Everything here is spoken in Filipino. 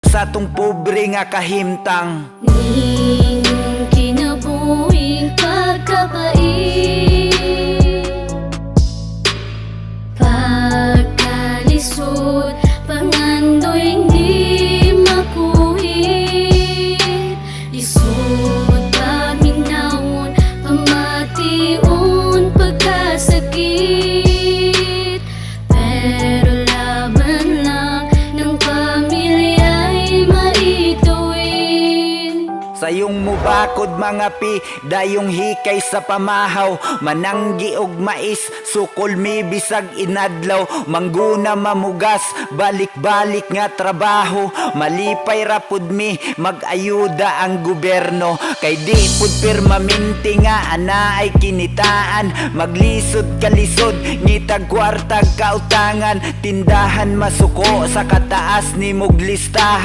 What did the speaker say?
sa tong pobre nga kahimtang. Ning kinabuhing pagkabait, pagkalisod, pangandoy hindi makuhit. Lisod paminawon, pamation, pagkasakit. Pero laban lang ng pamilya'y maituwid. Sayong mubakod mga pi, dayong hikay sa pamahaw. Mananggi og mais, sukol mi bisag inadlaw. Mangguna mamugas, balik-balik nga trabaho. Malipay rapud mi, mag-ayuda ang gobyerno. Kay di pud permaminti nga ana ay kinitaan. Maglisod kalisod, ngitag kwartag kautangan. Tindahan masuko sa kataas ni mog listahan.